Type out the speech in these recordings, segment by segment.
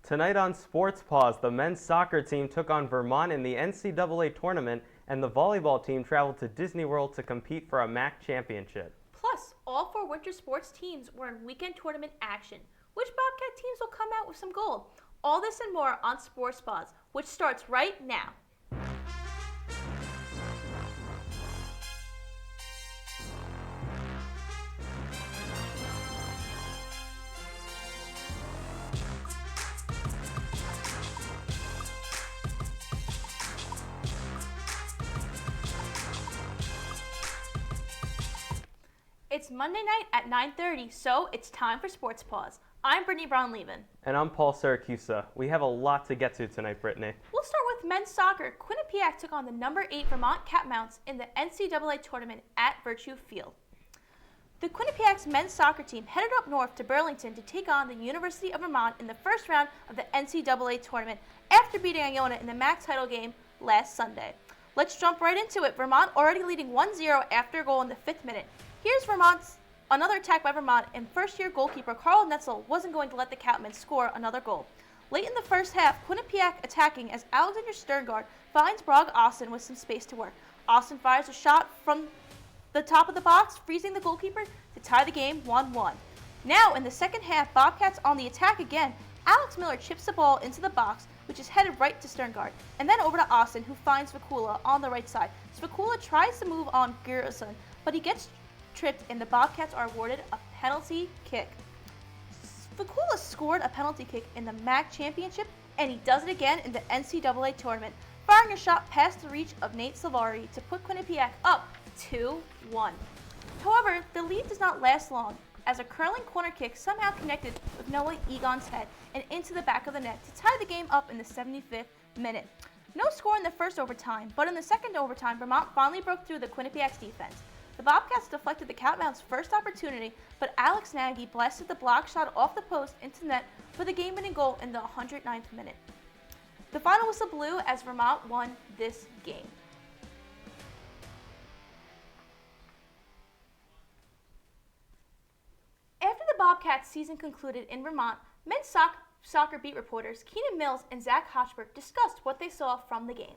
Tonight on Sports Paws, the men's soccer team took on Vermont in the NCAA tournament, and the volleyball team traveled to Disney World to compete for a MAAC championship. Plus, all four winter sports teams were in weekend tournament action. Which Bobcat teams will come out with some gold? All this and more on Sports Paws, which starts right now. It's Monday night at 9:30, so it's time for Sports Paws. I'm Brittany Brown-Levin. And I'm Paul Syracusa. We have a lot to get to tonight, Brittany. We'll start with men's soccer. Quinnipiac took on the number 8 Vermont Catamounts in the NCAA tournament at Virtue Field. The Quinnipiac's men's soccer team headed up north to Burlington to take on the University of Vermont in the first round of the NCAA tournament after beating Iona in the MAAC title game last Sunday. Let's jump right into it. Vermont already leading 1-0 after a goal in the 5th minute. Here's Vermont's another attack by Vermont, and first-year goalkeeper Carl Netzel wasn't going to let the Cattlemen score another goal. Late in the first half, Quinnipiac attacking as Alexander Sterngard finds Brog Austin with some space to work. Austin fires a shot from the top of the box, freezing the goalkeeper to tie the game 1-1. Now, in the second half, Bobcats on the attack again. Alex Miller chips the ball into the box, which is headed right to Sterngard, and then over to Austin, who finds Svakula on the right side. Svakula tries to move on Girison, but he gets tripped, and the Bobcats are awarded a penalty kick. Svakula scored a penalty kick in the MAAC championship, and he does it again in the NCAA tournament, firing a shot past the reach of Nate Salvari to put Quinnipiac up 2-1. However, the lead does not last long, as a curling corner kick somehow connected with Noah Egon's head and into the back of the net to tie the game up in the 75th minute. No score in the first overtime, but in the second overtime, Vermont finally broke through the Quinnipiac's defense. The Bobcats deflected the Catamounts' first opportunity, but Alex Nagy blasted the block shot off the post into net for the game-winning goal in the 109th minute. The final whistle blew as Vermont won this game. After the Bobcats season concluded in Vermont, men's soccer beat reporters Keenan Mills and Zach Hochberg discussed what they saw from the game.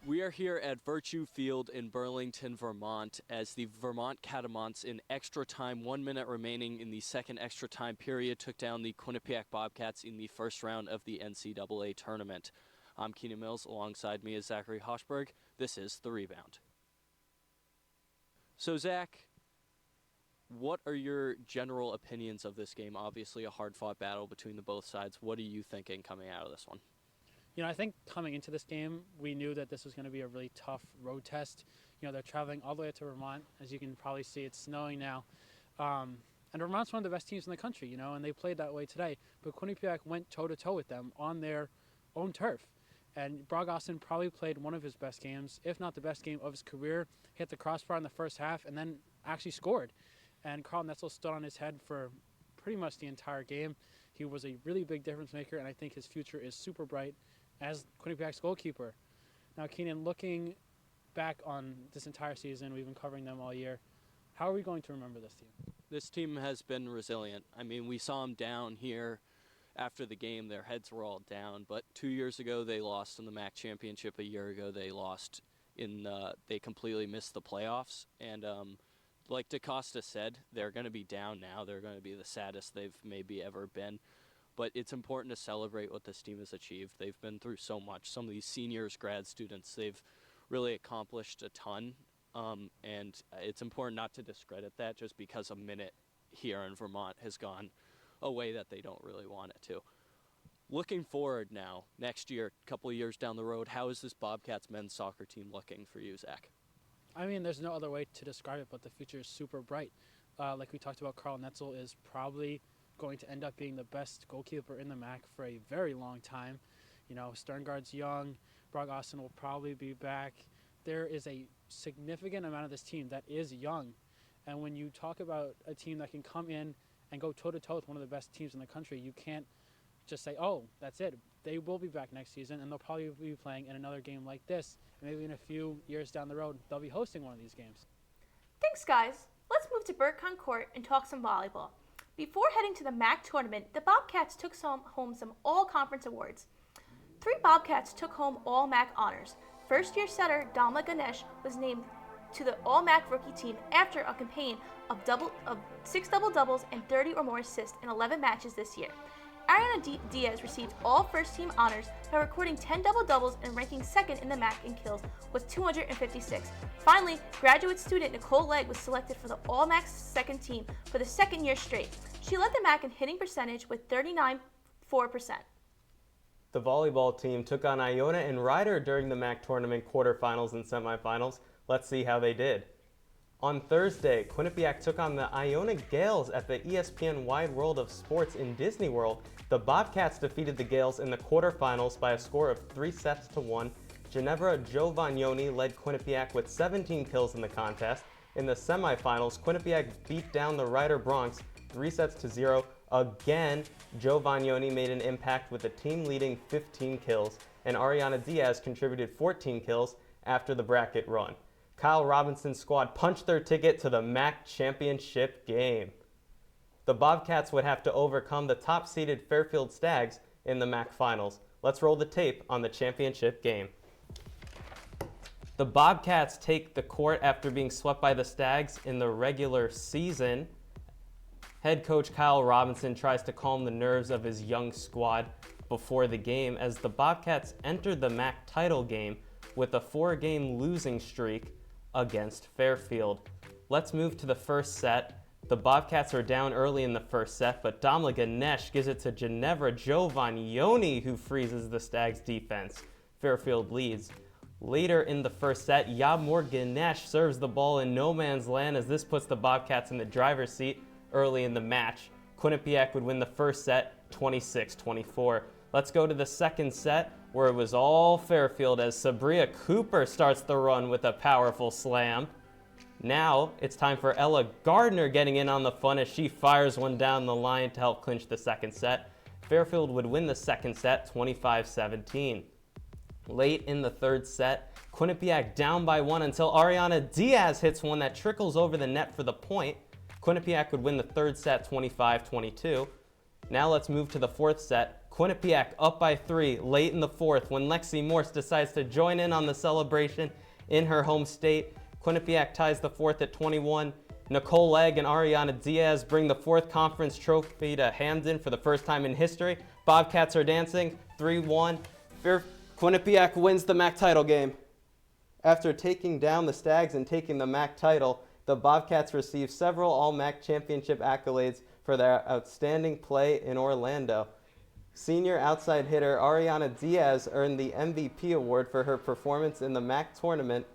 We are here at Virtue Field in Burlington, Vermont, as the Vermont Catamounts in extra time, 1 minute remaining in the second extra time period, took down the Quinnipiac Bobcats in the first round of the NCAA tournament. I'm Keenan Mills. Alongside me is Zachary Hochberg. This is The Rebound. So, Zach, what are your general opinions of this game? Obviously a hard-fought battle between the both sides. What are you thinking coming out of this one? You know, I think coming into this game, we knew that this was going to be a really tough road test. You know, they're traveling all the way to Vermont. As you can probably see, it's snowing now. And Vermont's one of the best teams in the country, you know, and they played that way today. But Quinnipiac went toe-to-toe with them on their own turf. And Brog Austin probably played one of his best games, if not the best game of his career. Hit the crossbar in the first half and then actually scored. And Carl Netzel stood on his head for pretty much the entire game. He was a really big difference maker, and I think his future is super bright as Quinnipiac's goalkeeper. Now, Keenan, looking back on this entire season, we've been covering them all year. How are we going to remember this team? This team has been resilient. I mean, we saw them down here after the game. Their heads were all down. But 2 years ago, they lost in the MAAC championship. A year ago, they lost they completely missed the playoffs. And like DaCosta said, they're going to be down now. They're going to be the saddest they've maybe ever been. But it's important to celebrate what this team has achieved. They've been through so much. Some of these seniors, grad students, they've really accomplished a ton. And it's important not to discredit that just because a minute here in Vermont has gone a way that they don't really want it to. Looking forward now, next year, a couple of years down the road, how is this Bobcats men's soccer team looking for you, Zach? I mean, there's no other way to describe it, but the future is super bright. Like we talked about, Carl Netzel is probably going to end up being the best goalkeeper in the MAAC for a very long time. You know, Sterngard's young. Brog Austin will probably be back. There is a significant amount of this team that is young. And when you talk about a team that can come in and go toe-to-toe with one of the best teams in the country, you can't just say, oh, that's it. They will be back next season, and they'll probably be playing in another game like this. And maybe in a few years down the road, they'll be hosting one of these games. Thanks, guys. Let's move to Burcon Court and talk some volleyball. Before heading to the MAAC tournament, the Bobcats took home some all-conference awards. 3 Bobcats took home all MAAC honors. First-year setter Damla Ganesh was named to the All-MAAC rookie team after a campaign of 6 double-doubles and 30 or more assists in 11 matches this year. Ariana Diaz received all first-team honors by recording 10 double-doubles and ranking second in the MAAC in kills with 256. Finally, graduate student Nicole Legg was selected for the All-MAAC second team for the second year straight. She led the MAAC in hitting percentage with 39.4%. The volleyball team took on Iona and Ryder during the MAAC tournament quarterfinals and semifinals. Let's see how they did. On Thursday, Quinnipiac took on the Iona Gales at the ESPN Wide World of Sports in Disney World. The Bobcats defeated the Gales in the quarterfinals by a score of 3-1. Ginevra Giovagnoni led Quinnipiac with 17 kills in the contest. In the semifinals, Quinnipiac beat down the Ryder Bronx 3-0. Again, Giovagnoni made an impact with a team-leading 15 kills, and Ariana Diaz contributed 14 kills after the bracket run. Kyle Robinson's squad punched their ticket to the MAAC championship game. The Bobcats would have to overcome the top-seeded Fairfield Stags in the MAAC finals. Let's roll the tape on the championship game. The Bobcats take the court after being swept by the Stags in the regular season. Head coach Kyle Robinson tries to calm the nerves of his young squad before the game as the Bobcats entered the MAAC title game with a 4-game losing streak against Fairfield. Let's move to the first set. The Bobcats are down early in the first set, but Damla Ganesh gives it to Ginevra Giovagnoni, who freezes the Stags' defense. Fairfield leads. Later in the first set, Yamor Ganesh serves the ball in no man's land as this puts the Bobcats in the driver's seat early in the match. Quinnipiac would win the first set 26-24. Let's go to the second set, where it was all Fairfield as Sabria Cooper starts the run with a powerful slam. Now it's time for Ella Gardner getting in on the fun as she fires one down the line to help clinch the second set. Fairfield would win the second set 25-17. Late in the third set, Quinnipiac down by 1 until Ariana Diaz hits one that trickles over the net for the point. Quinnipiac would win the third set 25-22. Now let's move to the fourth set. Quinnipiac up by 3 late in the fourth when Lexi Morse decides to join in on the celebration in her home state. Quinnipiac ties the fourth at 21. Nicole Legg and Ariana Diaz bring the fourth conference trophy to Hamden for the first time in history. Bobcats are dancing 3-1. Quinnipiac wins the MAAC title game. After taking down the Stags and taking the MAAC title, the Bobcats received several All-MAAC championship accolades for their outstanding play in Orlando. Senior outside hitter Ariana Diaz earned the MVP award for her performance in the MAAC tournament.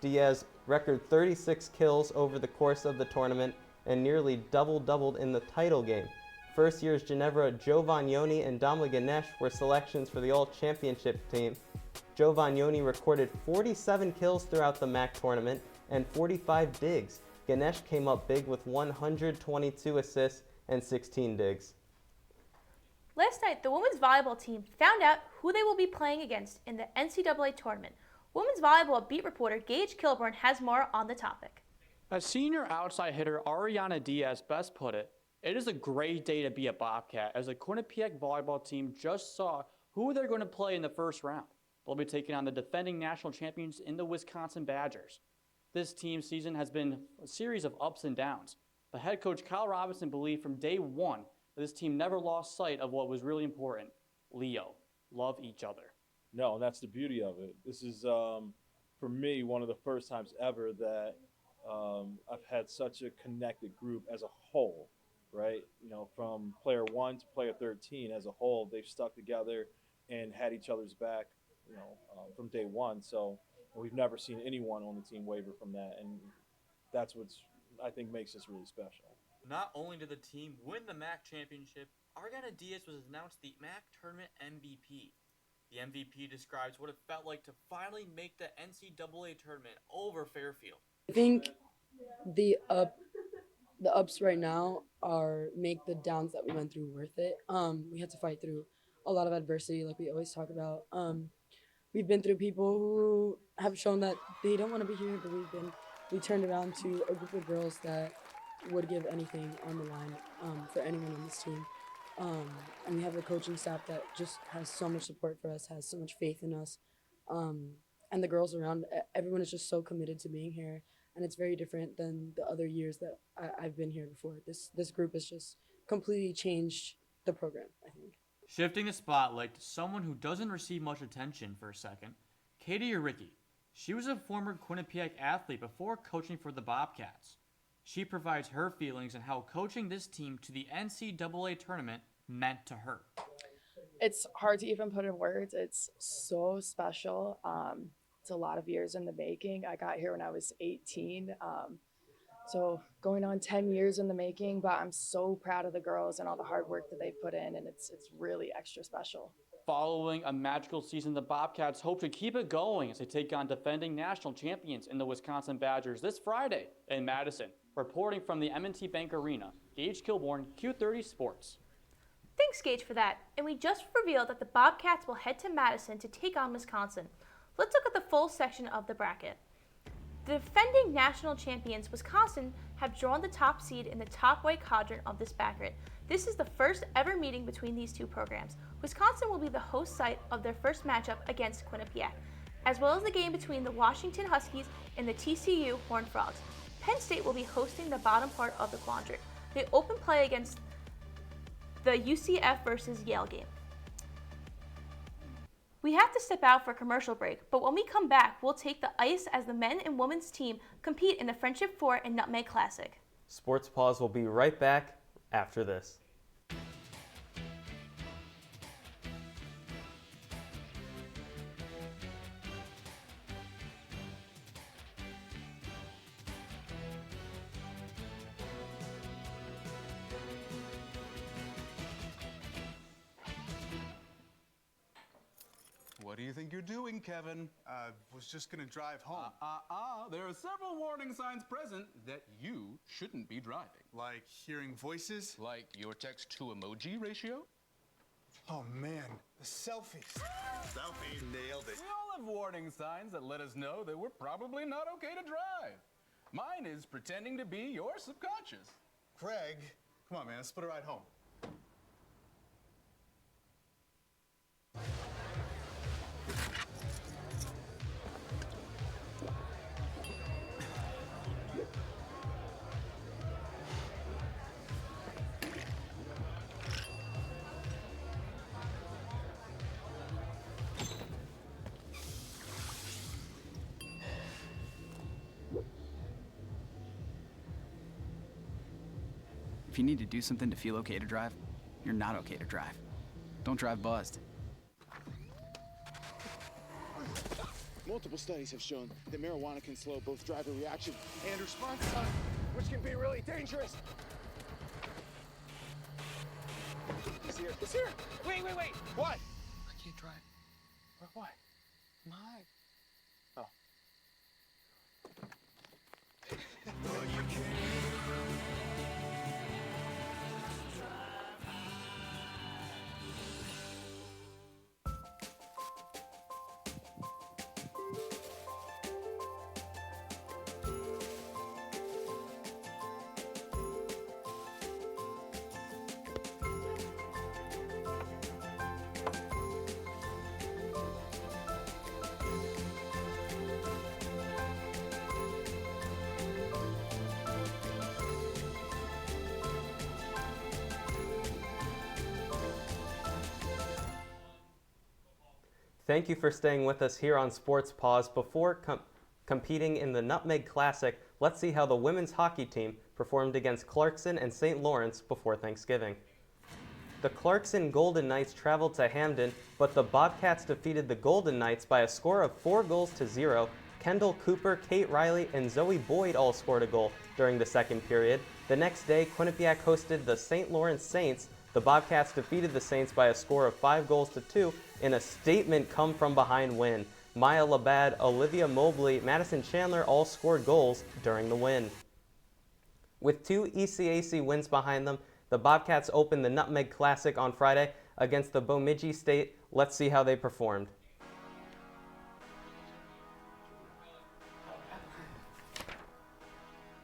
Diaz recorded 36 kills over the course of the tournament and nearly doubled in the title game. First years Ginevra Giovagnoni and Damla Ganesh were selections for the All-Championship team. Giovagnoni recorded 47 kills throughout the MAAC tournament and 45 digs. Ganesh came up big with 122 assists and 16 digs. Last night, the women's volleyball team found out who they will be playing against in the NCAA tournament. Women's volleyball beat reporter Gage Kilburn has more on the topic. As senior outside hitter Ariana Diaz best put it, it is a great day to be a Bobcat as the Quinnipiac volleyball team just saw who they're going to play in the first round. They'll be taking on the defending national champions in the Wisconsin Badgers. This team season has been a series of ups and downs. But head coach Kyle Robinson believed from day one that this team never lost sight of what was really important. Leo, love each other. No, that's the beauty of it. This is, for me, one of the first times ever that I've had such a connected group as a whole, right? You know, from player 1 to player 13 as a whole, they've stuck together and had each other's back, you know, from day one. So we've never seen anyone on the team waver from that, and that's what's, I think, makes this really special. Not only did the team win the MAAC championship, Ariana Diaz was announced the MAAC tournament MVP. The MVP describes what it felt like to finally make the NCAA tournament over Fairfield. I think the ups right now make the downs that we went through worth it. We had to fight through a lot of adversity, like we always talk about. We've been through people who have shown that they don't want to be here, but we turned around to a group of girls that would give anything on the line for anyone on this team. And we have a coaching staff that just has so much support for us, has so much faith in us. And the girls around, everyone is just so committed to being here. And it's very different than the other years that I've been here before. This group has just completely changed the program, I think. Shifting the spotlight to someone who doesn't receive much attention for a second, Katie Uricki. She was a former Quinnipiac athlete before coaching for the Bobcats. She provides her feelings on how coaching this team to the NCAA tournament meant to her. It's hard to even put in words. It's so special. It's a lot of years in the making. I got here when I was 18. So going on 10 years in the making, but I'm so proud of the girls and all the hard work that they put in, and it's really extra special. Following a magical season, the Bobcats hope to keep it going as they take on defending national champions in the Wisconsin Badgers this Friday in Madison. Reporting from the M&T Bank Arena, Gage Kilborn, Q30 Sports. Thanks, Gage, for that. And we just revealed that the Bobcats will head to Madison to take on Wisconsin. Let's look at the full section of the bracket. The defending national champions, Wisconsin, have drawn the top seed in the top right quadrant of this bracket. This is the first ever meeting between these two programs. Wisconsin will be the host site of their first matchup against Quinnipiac, as well as the game between the Washington Huskies and the TCU Horned Frogs. Penn State will be hosting the bottom part of the quadrant. They open play against the UCF versus Yale game. We have to step out for a commercial break, but when we come back, we'll take the ice as the men and women's team compete in the Friendship 4 and Nutmeg Classic. Sports Paws will be right back after this. What do you think you're doing, Kevin? Was just gonna drive home. There are several warning signs present that you shouldn't be driving. Like hearing voices? Like your text-to-emoji ratio? Oh man, the selfies. Selfie, nailed it. We all have warning signs that let us know that we're probably not okay to drive. Mine is pretending to be your subconscious. Craig, come on man, let's split a ride home. If you need to do something to feel okay to drive, you're not okay to drive. Don't drive buzzed. Multiple studies have shown that marijuana can slow both driver reaction and response time, which can be really dangerous. It's here. It's here. Wait. What? I can't drive. What? My. Oh. Thank you for staying with us here on Sports Paws. Before competing in the Nutmeg Classic, let's see how the women's hockey team performed against Clarkson and St. Lawrence before Thanksgiving. The Clarkson Golden Knights traveled to Hamden, but the Bobcats defeated the Golden Knights by a score of 4-0. Kendall Cooper, Kate Riley, and Zoe Boyd all scored a goal during the second period. The next day, Quinnipiac hosted the St. Lawrence Saints. The Bobcats defeated the Saints by a score of 5-2 in a statement come-from-behind win. Maya Labad, Olivia Mobley, Madison Chandler all scored goals during the win. With 2 ECAC wins behind them, the Bobcats opened the Nutmeg Classic on Friday against the Bemidji State. Let's see how they performed.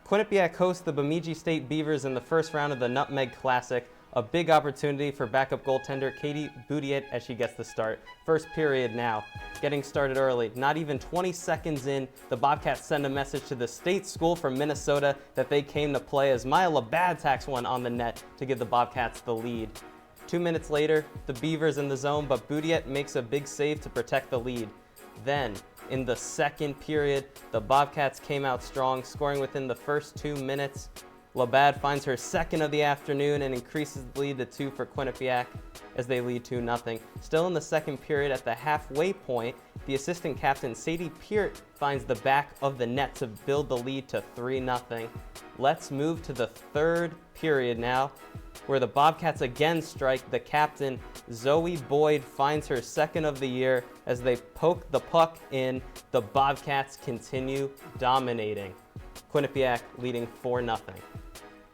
Quinnipiac hosts the Bemidji State Beavers in the first round of the Nutmeg Classic. A big opportunity for backup goaltender Katie Boudiet as she gets the start. First period now. Getting started early. Not even 20 seconds in, the Bobcats send a message to the state school from Minnesota that they came to play as Maya Labad tacks one on the net to give the Bobcats the lead. 2 minutes later, the Beavers in the zone, but Boudiet makes a big save to protect the lead. Then, in the second period, the Bobcats came out strong, scoring within the first 2 minutes. Labad finds her second of the afternoon and increases the lead to 2 for Quinnipiac as they lead 2-0. Still in the second period at the halfway point, the assistant captain Sadie Peart finds the back of the net to build the lead to 3-0. Let's move to the third period now, where the Bobcats again strike. The captain, Zoe Boyd, finds her second of the year as they poke the puck in. The Bobcats continue dominating. Quinnipiac leading 4-0.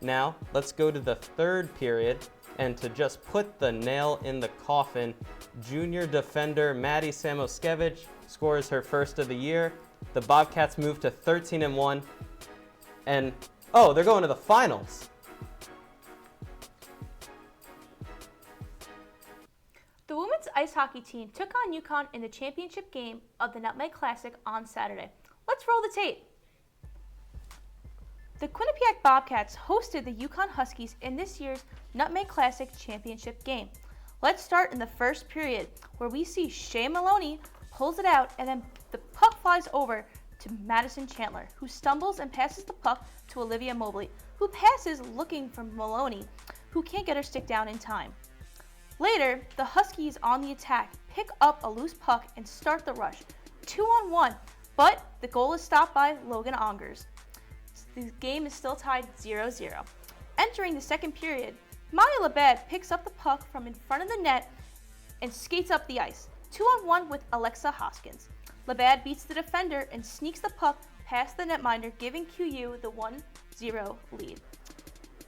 Now, let's go to the third period, and to just put the nail in the coffin, junior defender Maddie Samoskevich scores her first of the year. The Bobcats move to 13-1, and oh, they're going to the finals. The women's ice hockey team took on UConn in the championship game of the Nutmeg Classic on Saturday. Let's roll the tape. The Quinnipiac Bobcats hosted the UConn Huskies in this year's Nutmeg Classic championship game. Let's start in the first period, where we see Shay Maloney pulls it out, and then the puck flies over to Madison Chandler, who stumbles and passes the puck to Olivia Mobley, who passes looking for Maloney, who can't get her stick down in time. Later, the Huskies on the attack pick up a loose puck and start the rush, 2-on-1, but the goal is stopped by Logan Ongers. The game is still tied 0-0. Entering the second period, Maya Labad picks up the puck from in front of the net and skates up the ice, 2-on-1 with Alexa Hoskins. Labad beats the defender and sneaks the puck past the netminder, giving QU the 1-0 lead.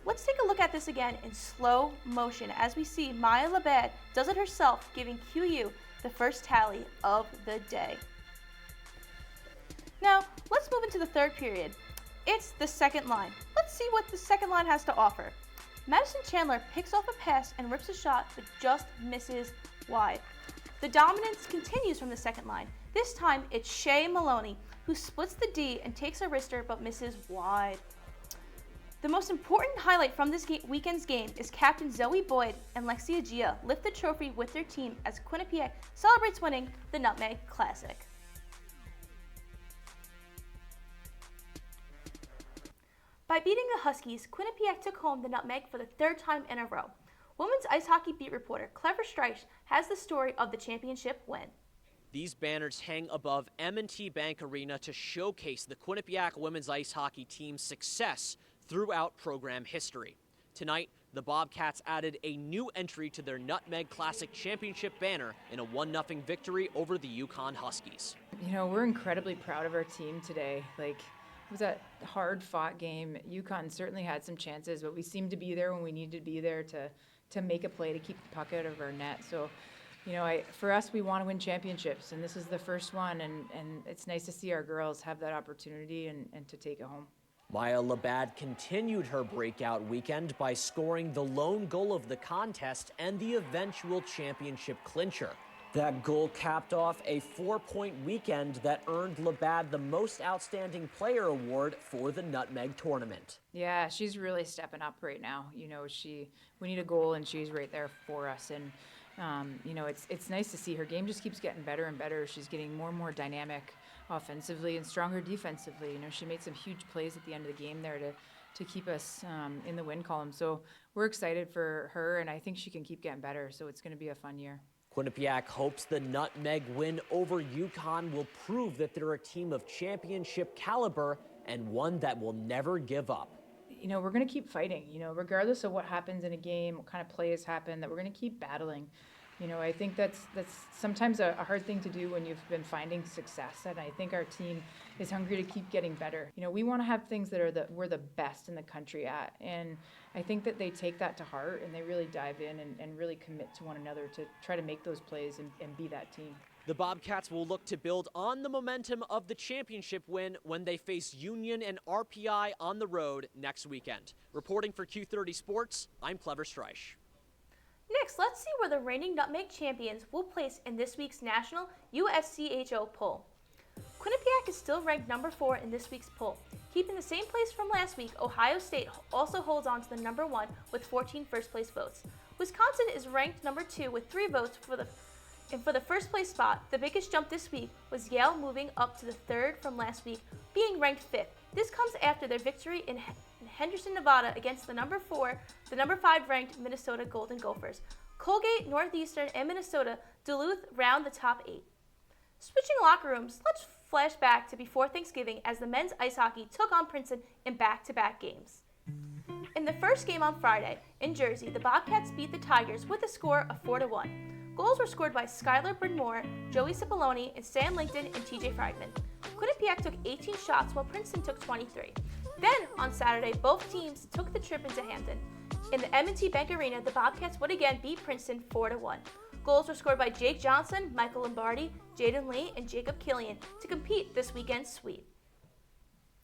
Let's take a look at this again in slow motion as we see Maya Labad does it herself, giving QU the first tally of the day. Now, let's move into the third period. It's the second line. Let's see what the second line has to offer. Madison Chandler picks off a pass and rips a shot, but just misses wide. The dominance continues from the second line. This time, it's Shay Maloney, who splits the D and takes a wrister, but misses wide. The most important highlight from this weekend's game is Captain Zoe Boyd and Lexia Gia lift the trophy with their team as Quinnipiac celebrates winning the Nutmeg Classic. By beating the Huskies, Quinnipiac took home the Nutmeg for the third time in a row. Women's ice hockey beat reporter Clever Streich has the story of the championship win. These banners hang above M&T Bank Arena to showcase the Quinnipiac women's ice hockey team's success throughout program history. Tonight, the Bobcats added a new entry to their Nutmeg Classic championship banner in a 1-0 victory over the UConn Huskies. You know, we're incredibly proud of our team today. It was a hard-fought game. UConn certainly had some chances, but we seemed to be there when we needed to be there to make a play to keep the puck out of our net. So, you know, for us, we want to win championships, and this is the first one, and it's nice to see our girls have that opportunity and to take it home. Maya Labad continued her breakout weekend by scoring the lone goal of the contest and the eventual championship clincher. That goal capped off a 4-point weekend that earned Labad the Most Outstanding Player award for the Nutmeg tournament. Yeah, she's really stepping up right now. You know, we need a goal, and she's right there for us. And you know, it's nice to see her game just keeps getting better and better. She's getting more and more dynamic offensively and stronger defensively. You know, she made some huge plays at the end of the game there to keep us in the win column. So we're excited for her, and I think she can keep getting better. So it's going to be a fun year. Quinnipiac hopes the Nutmeg win over UConn will prove that they're a team of championship caliber and one that will never give up. You know, we're going to keep fighting, you know, regardless of what happens in a game, what kind of plays happen, that we're going to keep battling. You know, I think that's sometimes a hard thing to do when you've been finding success, and I think our team is hungry to keep getting better. You know, we want to have things that we're the best in the country at, and I think that they take that to heart and they really dive in and really commit to one another to try to make those plays and be that team. The Bobcats will look to build on the momentum of the championship win when they face Union and RPI on the road next weekend. Reporting for Q30 Sports, I'm Clever Streich. Next, let's see where the reigning Nutmeg champions will place in this week's national USCHO poll. Quinnipiac is still ranked number 4 in this week's poll. Keeping the same place from last week, Ohio State also holds on to the number 1 with 14 first-place votes. Wisconsin is ranked number 2 with 3 votes for the first-place spot. The biggest jump this week was Yale moving up to the 3rd from last week, being ranked 5th. This comes after their victory in Henderson, Nevada against the number 5 ranked Minnesota Golden Gophers. Colgate, Northeastern, and Minnesota Duluth round the top 8. Switching locker rooms, let's flash back to before Thanksgiving as the men's ice hockey took on Princeton in back-to-back games. In the first game on Friday in Jersey, the Bobcats beat the Tigers with a score of 4-1. Goals were scored by Skylar Bryn-Moore, Joey Cipollone, and Sam Langton and TJ Fragman. Quinnipiac took 18 shots while Princeton took 23. Then, on Saturday, both teams took the trip into Hampton. In the M&T Bank Arena, the Bobcats would again beat Princeton 4-1. Goals were scored by Jake Johnson, Michael Lombardi, Jaden Lee, and Jacob Killian to compete this weekend's sweep.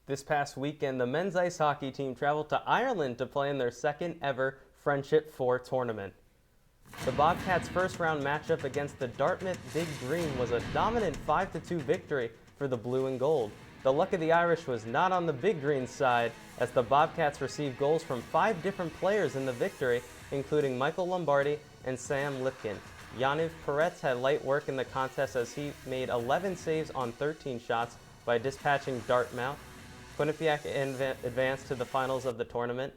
This past weekend, the men's ice hockey team traveled to Ireland to play in their second ever Friendship 4 tournament. The Bobcats' first round matchup against the Dartmouth Big Green was a dominant 5-2 victory for the blue and gold. The luck of the Irish was not on the Big Green side, as the Bobcats received goals from 5 different players in the victory, including Michael Lombardi and Sam Lipkin. Yaniv Peretz had light work in the contest as he made 11 saves on 13 shots by dispatching Dartmouth. Quinnipiac advanced to the finals of the tournament.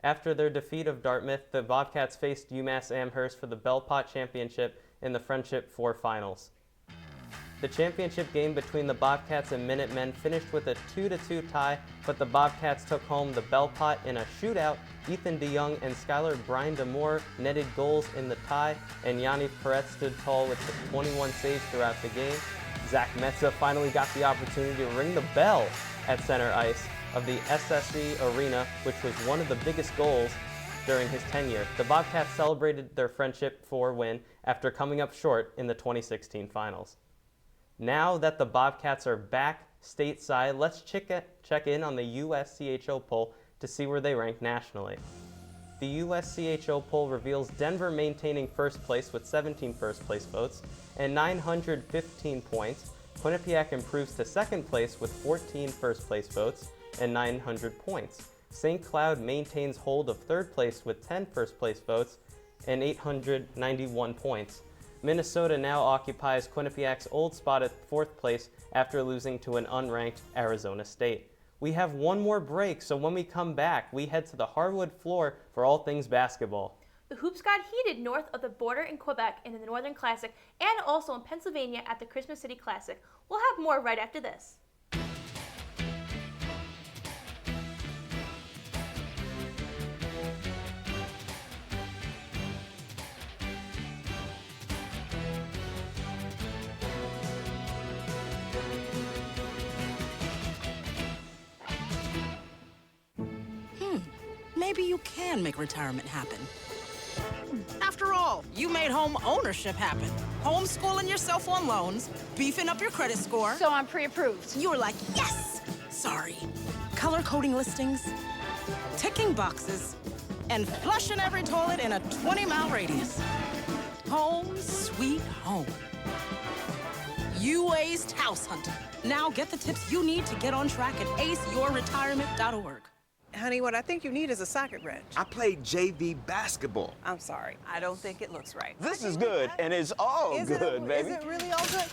After their defeat of Dartmouth, the Bobcats faced UMass Amherst for the Bellpot Championship in the Friendship 4 finals. The championship game between the Bobcats and Minutemen finished with a 2-2 tie, but the Bobcats took home the Bellpot in a shootout. Ethan DeYoung and Skylar Brian DeMoore netted goals in the tie, and Yaniv Peretz stood tall with the 21 saves throughout the game. Zach Metza finally got the opportunity to ring the bell at center ice of the SSE Arena, which was one of the biggest goals during his tenure. The Bobcats celebrated their Friendship 4 win after coming up short in the 2016 finals. Now that the Bobcats are back stateside, let's check in on the USCHO poll to see where they rank nationally. The USCHO poll reveals Denver maintaining first place with 17 first-place votes and 915 points. Quinnipiac improves to second place with 14 first-place votes and 900 points. St. Cloud maintains hold of third place with 10 first-place votes and 891 points. Minnesota now occupies Quinnipiac's old spot at fourth place after losing to an unranked Arizona State. We have one more break, so when we come back, we head to the hardwood floor for all things basketball. The hoops got heated north of the border in Quebec in the Northern Classic and also in Pennsylvania at the Christmas City Classic. We'll have more right after this. Maybe you can make retirement happen. After all, you made home ownership happen. Homeschooling yourself on loans, beefing up your credit score. So I'm pre-approved. You were like, yes! Sorry. Color coding listings, ticking boxes, and flushing every toilet in a 20-mile radius. Home sweet home. You aced house hunting. Now get the tips you need to get on track at aceyourretirement.org. Honey, what I think you need is a socket wrench. I played JV basketball. I'm sorry. I don't think it looks right. This is good, and it's all good, baby. Is it really all good?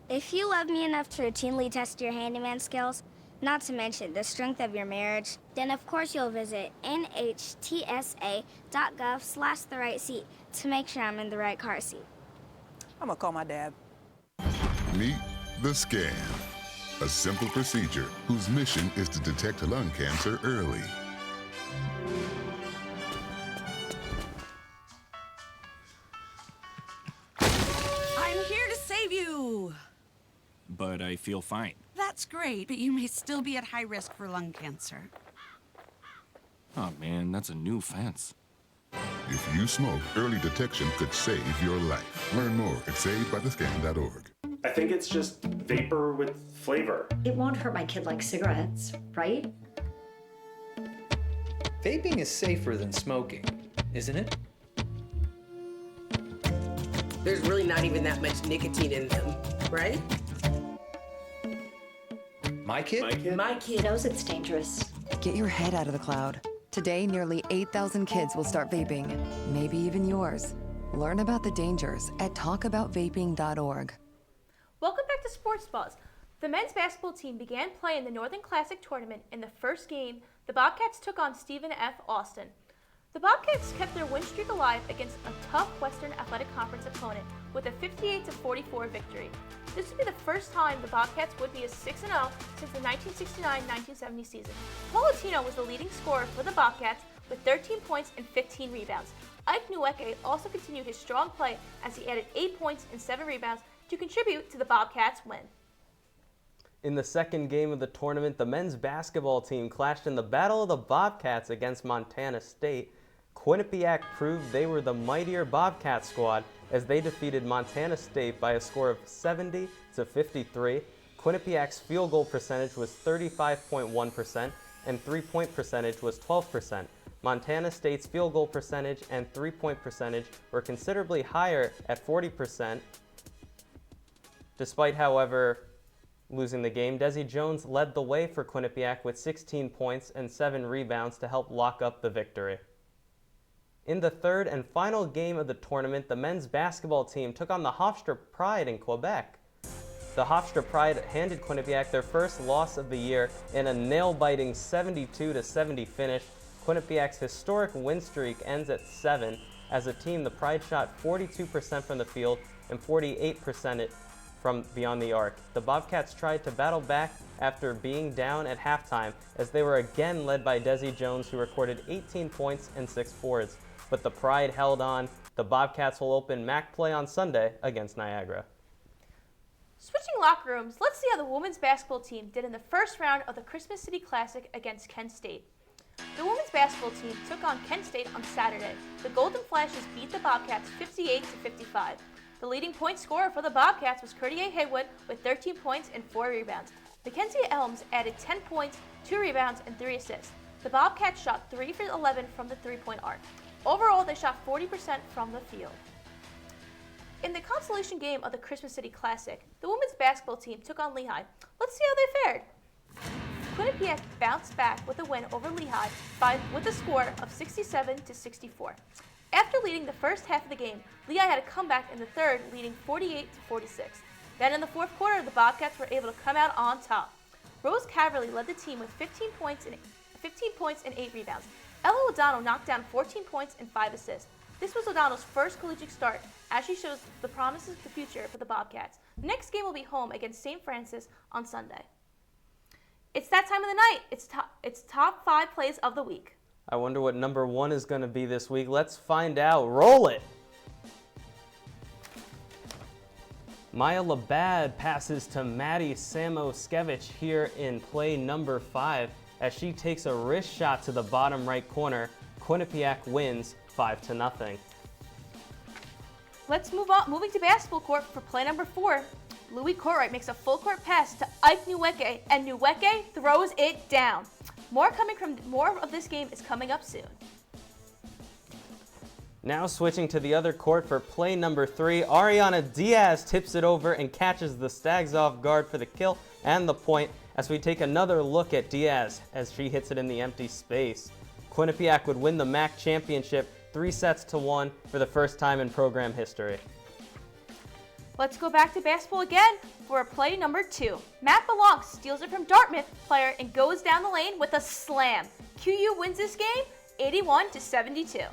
If you love me enough to routinely test your handyman skills, not to mention the strength of your marriage, then of course you'll visit nhtsa.gov/therightseat to make sure I'm in the right car seat. I'm gonna call my dad. Meet the scan, a simple procedure whose mission is to detect lung cancer early. I'm here to save you. But I feel fine. That's great, but you may still be at high risk for lung cancer. Oh man, that's a new fence. If you smoke, early detection could save your life. Learn more at savedbythescan.org. I think it's just vapor with flavor. It won't hurt my kid like cigarettes, right? Vaping is safer than smoking, isn't it? There's really not even that much nicotine in them, right? My kid? My kid knows it's dangerous. Get your head out of the cloud. Today, nearly 8,000 kids will start vaping, maybe even yours. Learn about the dangers at talkaboutvaping.org. Welcome back to Sports Buzz. The men's basketball team began play in the Northern Classic tournament. In the first game, the Bobcats took on Stephen F. Austin. The Bobcats kept their win streak alive against a tough Western Athletic Conference opponent with a 58-44 victory. This would be the first time the Bobcats would be a 6-0 since the 1969-1970 season. Polatino was the leading scorer for the Bobcats with 13 points and 15 rebounds. Ike Nweke also continued his strong play as he added 8 points and 7 rebounds to contribute to the Bobcats' win. In the second game of the tournament, the men's basketball team clashed in the Battle of the Bobcats against Montana State. Quinnipiac proved they were the mightier Bobcat squad as they defeated Montana State by a score of 70-53. Quinnipiac's field goal percentage was 35.1% and three-point percentage was 12%. Montana State's field goal percentage and three-point percentage were considerably higher at 40%. Despite, however, losing the game, Desi Jones led the way for Quinnipiac with 16 points and 7 rebounds to help lock up the victory. In the third and final game of the tournament, the men's basketball team took on the Hofstra Pride in Quebec. The Hofstra Pride handed Quinnipiac their first loss of the year in a nail-biting 72-70 finish. Quinnipiac's historic win streak ends at 7. As a team, the Pride shot 42% from the field and 48% from beyond the arc. The Bobcats tried to battle back after being down at halftime as they were again led by Desi Jones, who recorded 18 points and 6 boards. But the Pride held on. The Bobcats will open MAAC play on Sunday against Niagara. Switching locker rooms, let's see how the women's basketball team did in the first round of the Christmas City Classic against Kent State. The women's basketball team took on Kent State on Saturday. The Golden Flashes beat the Bobcats 58-55. The leading point scorer for the Bobcats was Curtier Haywood with 13 points and 4 rebounds. Mackenzie Elms added 10 points, 2 rebounds, and 3 assists. The Bobcats shot 3 for 11 from the three-point arc. Overall, they shot 40% from the field. In the consolation game of the Christmas City Classic, the women's basketball team took on Lehigh. Let's see how they fared. Quinnipiac bounced back with a win over Lehigh with a score of 67-64. After leading the first half of the game, Lehigh had a comeback in the third, leading 48-46. Then in the fourth quarter, the Bobcats were able to come out on top. Rose Caverly led the team with 15 points and 8 rebounds. Ella O'Donnell knocked down 14 points and 5 assists. This was O'Donnell's first collegiate start, as she shows the promises of the future for the Bobcats. The next game will be home against St. Francis on Sunday. It's that time of the night. It's top 5 plays of the week. I wonder what number 1 is going to be this week. Let's find out. Roll it! Maya Labad passes to Maddie Samoskevich here in play number 5 as she takes a wrist shot to the bottom right corner. Quinnipiac wins 5-0. Let's move on. Moving to basketball court for play number 4. Louis Courtright makes a full court pass to Ike Nweke, and Nweke throws it down. More of this game is coming up soon. Now switching to the other court for play number 3, Ariana Diaz tips it over and catches the Stags off guard for the kill and the point as we take another look at Diaz as she hits it in the empty space. Quinnipiac would win the MAAC championship 3-1 for the first time in program history. Let's go back to basketball again for play number 2. Matt Belong steals it from Dartmouth player and goes down the lane with a slam. QU wins this game 81-72.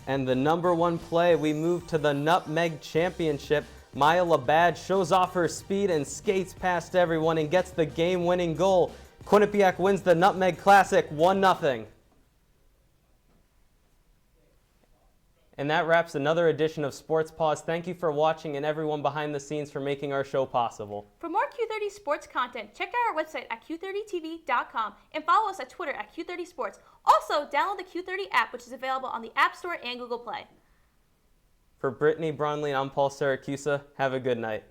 And the number 1 play, we move to the Nutmeg Championship. Maya Labad shows off her speed and skates past everyone and gets the game-winning goal. Quinnipiac wins the Nutmeg Classic 1-0. And that wraps another edition of Sports Paws. Thank you for watching and everyone behind the scenes for making our show possible. For more Q30 sports content, check out our website at q30tv.com and follow us at Twitter at Q30sports. Also, download the Q30 app, which is available on the App Store and Google Play. For Brittany Brunley, I'm Paul Siracusa. Have a good night.